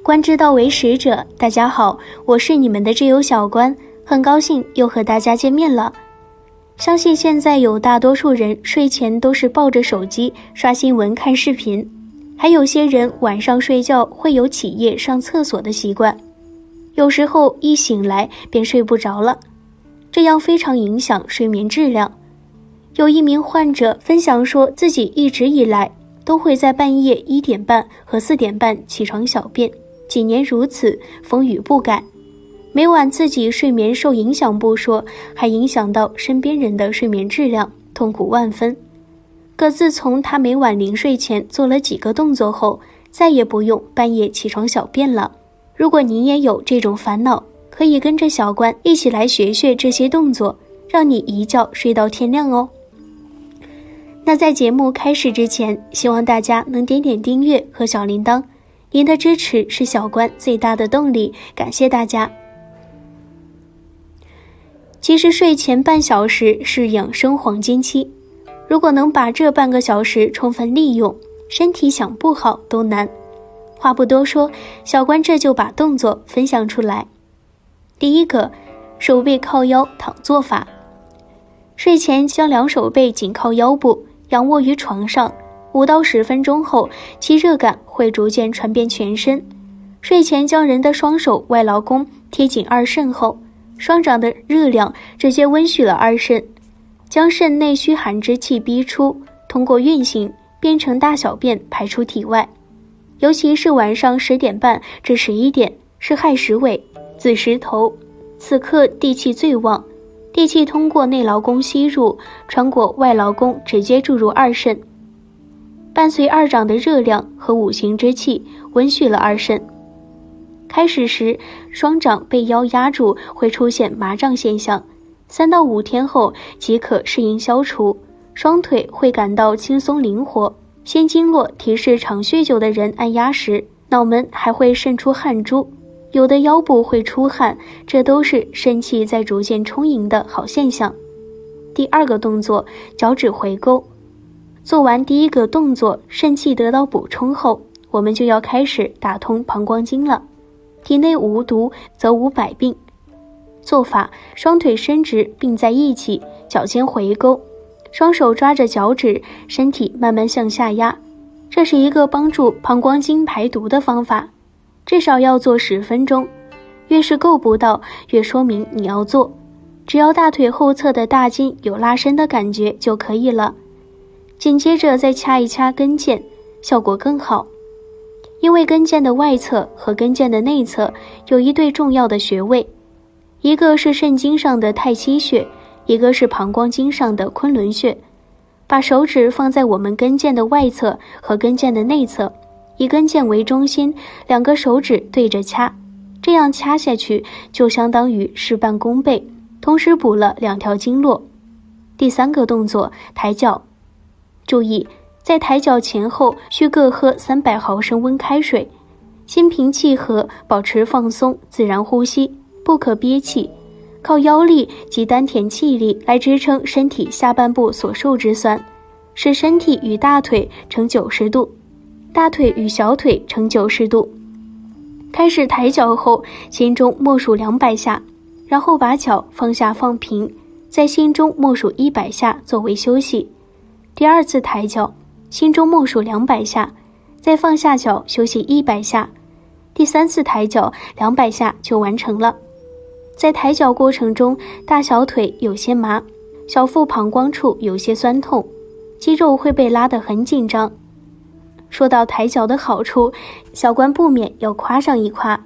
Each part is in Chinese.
观之道为实者，大家好，我是你们的挚友小关，很高兴又和大家见面了。相信现在有大多数人睡前都是抱着手机刷新闻看视频，还有些人晚上睡觉会有起夜上厕所的习惯，有时候一醒来便睡不着了，这样非常影响睡眠质量。有一名患者分享说，自己一直以来都会在半夜1点半和4点半起床小便，几年如此，风雨不改。每晚自己睡眠受影响不说，还影响到身边人的睡眠质量，痛苦万分。可自从他每晚临睡前做了几个动作后，再也不用半夜起床小便了。如果您也有这种烦恼，可以跟着小关一起来学学这些动作，让你一觉睡到天亮哦。那在节目开始之前，希望大家能点点订阅和小铃铛，您的支持是小关最大的动力，感谢大家。其实睡前半小时是养生黄金期，如果能把这半个小时充分利用，身体想不好都难。话不多说，小关这就把动作分享出来。第一个，手背靠腰躺坐法。睡前将两手背紧靠腰部，仰卧于床上，5到10分钟后，其热感会逐渐传遍全身。睡前将人的双手外劳宫贴紧2肾后，双掌的热量直接温煦了2肾，将肾内虚寒之气逼出，通过运行变成大小便排出体外。尤其是晚上10点半至11点是亥时尾、子时头，此刻地气最旺，地气通过内劳宫吸入，穿过外劳宫直接注入2肾，伴随2掌的热量和五行之气温煦了2肾。开始时双掌被腰压住会出现麻胀现象，3到5天后即可适应消除，双腿会感到轻松灵活。先经络提示常酗酒的人按压时，脑门还会渗出汗珠，有的腰部会出汗，这都是肾气在逐渐充盈的好现象。第2个动作，脚趾回勾。做完第1个动作，肾气得到补充后，我们就要开始打通膀胱经了。体内无毒则无百病。做法，双腿伸直并在一起，脚尖回勾，双手抓着脚趾，身体慢慢向下压。这是一个帮助膀胱经排毒的方法，至少要做10分钟，越是够不到，越说明你要做。只要大腿后侧的大筋有拉伸的感觉就可以了。紧接着再掐一掐跟腱，效果更好。因为跟腱的外侧和跟腱的内侧有一对重要的穴位，一个是肾经上的太溪穴，一个是膀胱经上的昆仑穴。把手指放在我们跟腱的外侧和跟腱的内侧，以跟腱为中心，2个手指对着掐，这样掐下去就相当于事半功倍，同时补了2条经络。第3个动作，抬脚。注意，在抬脚前后需各喝300毫升温开水，心平气和，保持放松自然呼吸，不可憋气，靠腰力及丹田气力来支撑身体下半部所受之酸，使身体与大腿呈90度，大腿与小腿呈90度。开始抬脚后，心中默数200下，然后把脚放下放平，在心中默数100下作为休息。第2次抬脚，心中默数200下，再放下脚休息100下。第3次抬脚200下就完成了。在抬脚过程中，大小腿有些麻，小腹膀胱处有些酸痛，肌肉会被拉得很紧张。说到抬脚的好处，小关不免要夸上一夸。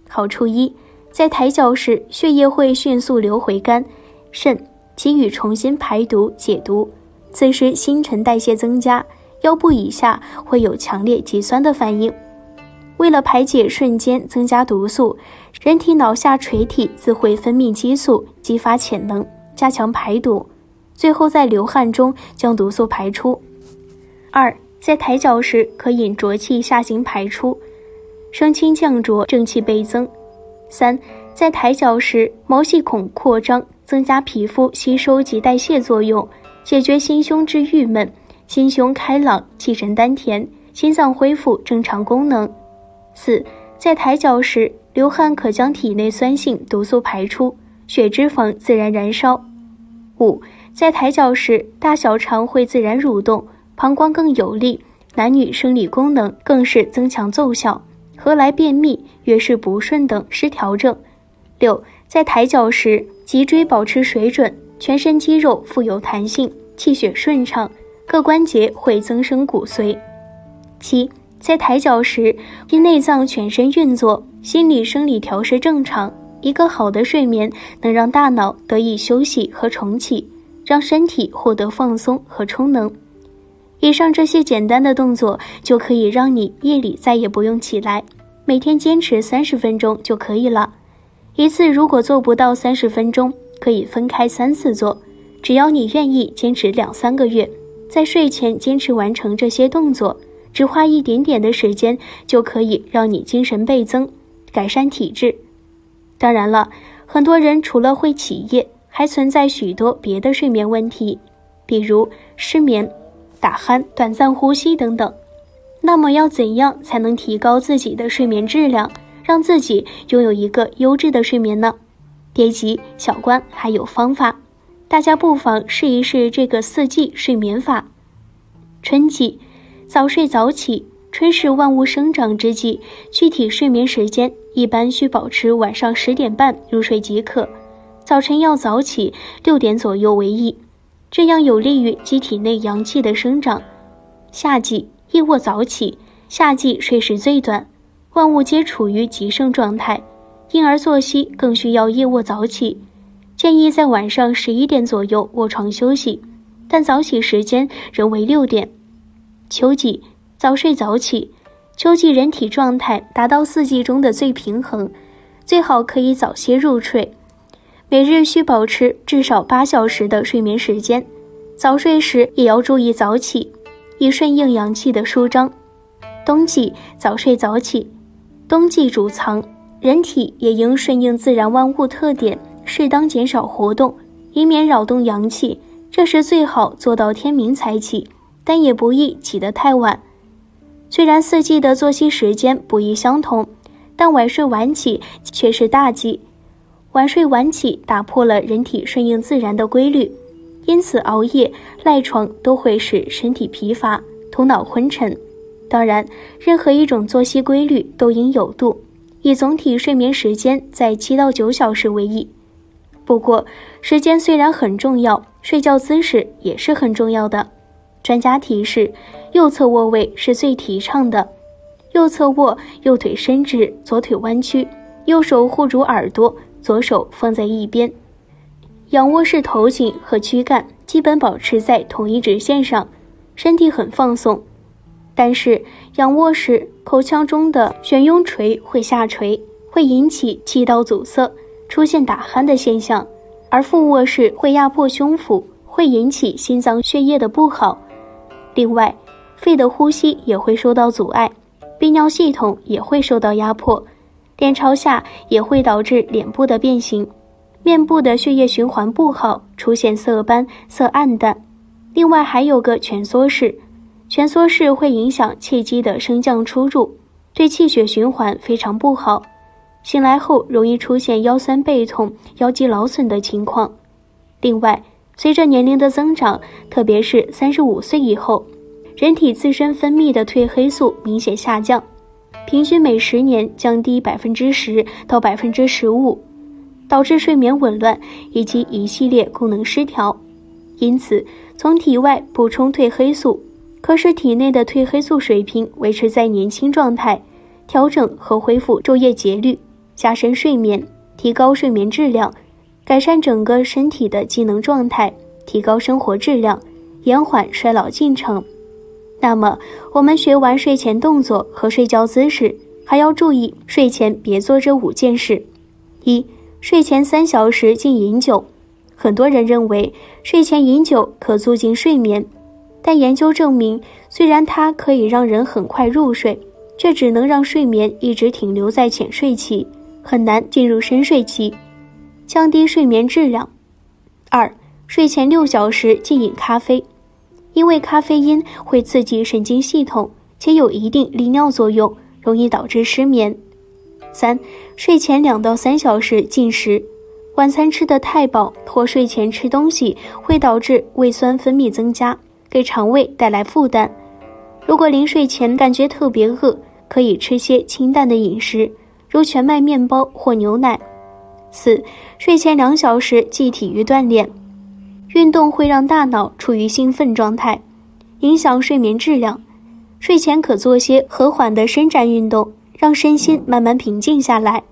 好处1，在抬脚时血液会迅速流回肝、肾，给予重新排毒解毒，此时新陈代谢增加，腰部以下会有强烈肌酸的反应。为了排解瞬间增加毒素，人体脑下垂体自会分泌激素，激发潜能，加强排毒，最后在流汗中将毒素排出。2，在抬脚时可引浊气下行排出，升清降浊，正气倍增。3，在抬脚时毛细孔扩张，增加皮肤吸收及代谢作用，解决心胸之郁闷，心胸开朗，气沉丹田，心脏恢复正常功能。4，在抬脚时，流汗可将体内酸性毒素排出，血脂肪自然燃烧。5. 在抬脚时，大小肠会自然蠕动，膀胱更有力，男女生理功能更是增强奏效，何来便秘、月事不顺等失调症。6. 在抬脚时，脊椎保持水准，全身肌肉富有弹性，气血顺畅，各关节会增生骨髓。7. 在抬脚时，因内脏全身运作，心理生理调试正常。一个好的睡眠能让大脑得以休息和重启，让身体获得放松和充能。以上这些简单的动作就可以让你夜里再也不用起来，每天坚持30分钟就可以了。一次如果做不到30分钟，可以分开3次做，只要你愿意坚持2-3个月，在睡前坚持完成这些动作，只花一点点的时间就可以让你精神倍增，改善体质。当然了，很多人除了会起夜，还存在许多别的睡眠问题，比如失眠、打鼾、短暂呼吸等等。那么要怎样才能提高自己的睡眠质量，让自己拥有一个优质的睡眠呢？别急，小关还有方法，大家不妨试一试这个4季睡眠法。春季，早睡早起，春是万物生长之际，具体睡眠时间一般需保持晚上10点半入睡即可，早晨要早起6点左右为宜，这样有利于机体内阳气的生长。夏季，夜卧早起，夏季睡时最短，万物皆处于极盛状态，婴儿作息更需要夜卧早起，建议在晚上11点左右卧床休息，但早起时间仍为6点。秋季，早睡早起，秋季人体状态达到4季中的最平衡，最好可以早些入睡，每日需保持至少8小时的睡眠时间，早睡时也要注意早起，以顺应阳气的舒张。冬季，早睡早起，冬季主藏，人体也应顺应自然万物特点，适当减少活动，以免扰动阳气，这时最好做到天明才起，但也不宜起得太晚。虽然4季的作息时间不易相同，但晚睡晚起却是大忌。晚睡晚起打破了人体顺应自然的规律，因此熬夜、赖床都会使身体疲乏，头脑昏沉。当然，任何一种作息规律都应有度，以总体睡眠时间在7到9小时为宜。不过，时间虽然很重要，睡觉姿势也是很重要的。专家提示，右侧卧位是最提倡的，右侧卧，右腿伸直，左腿弯曲，右手护住耳朵，左手放在一边。仰卧式头颈和躯干基本保持在同一直线上，身体很放松。但是仰卧时口腔中的悬雍垂会下垂，会引起气道阻塞，出现打鼾的现象，而腹卧式会压迫胸腹，会引起心脏血液的不好。另外，肺的呼吸也会受到阻碍，泌尿系统也会受到压迫，脸朝下也会导致脸部的变形，面部的血液循环不好，出现色斑、色暗淡。另外还有个蜷缩式，蜷缩式会影响气机的升降出入，对气血循环非常不好，醒来后容易出现腰酸背痛、腰肌劳损的情况。另外，随着年龄的增长，特别是35岁以后，人体自身分泌的褪黑素明显下降，平均每10年降低10%到15%，导致睡眠紊乱以及一系列功能失调。因此，从体外补充褪黑素，可使体内的褪黑素水平维持在年轻状态，调整和恢复昼夜节律，加深睡眠，提高睡眠质量，改善整个身体的机能状态，提高生活质量，延缓衰老进程。那么，我们学完睡前动作和睡觉姿势，还要注意睡前别做这5件事。1. 睡前3小时禁饮酒。很多人认为睡前饮酒可促进睡眠，但研究证明，虽然它可以让人很快入睡，却只能让睡眠一直停留在浅睡期，很难进入深睡期，降低睡眠质量。2. 睡前6小时禁饮咖啡。因为咖啡因会刺激神经系统，且有一定利尿作用，容易导致失眠。3. 睡前2到3小时进食。晚餐吃得太饱或睡前吃东西会导致胃酸分泌增加，给肠胃带来负担。如果临睡前感觉特别饿，可以吃些清淡的饮食，如全麦面包或牛奶。4. 睡前2小时即体育锻炼。运动会让大脑处于兴奋状态，影响睡眠质量。睡前可做些和缓的伸展运动，让身心慢慢平静下来。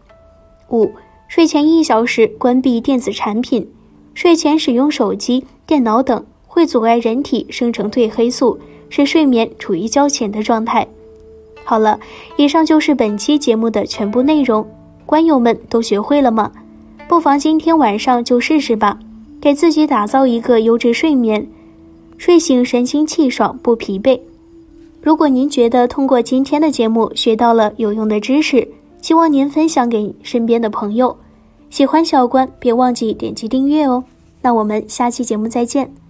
5. 睡前1小时关闭电子产品。睡前使用手机、电脑等会阻碍人体生成褪黑素，使睡眠处于较浅的状态。好了，以上就是本期节目的全部内容，观友们都学会了吗？不妨今天晚上就试试吧，给自己打造一个优质睡眠，睡醒神清气爽不疲惫。如果您觉得通过今天的节目学到了有用的知识，希望您分享给身边的朋友。喜欢小关别忘记点击订阅哦。那我们下期节目再见。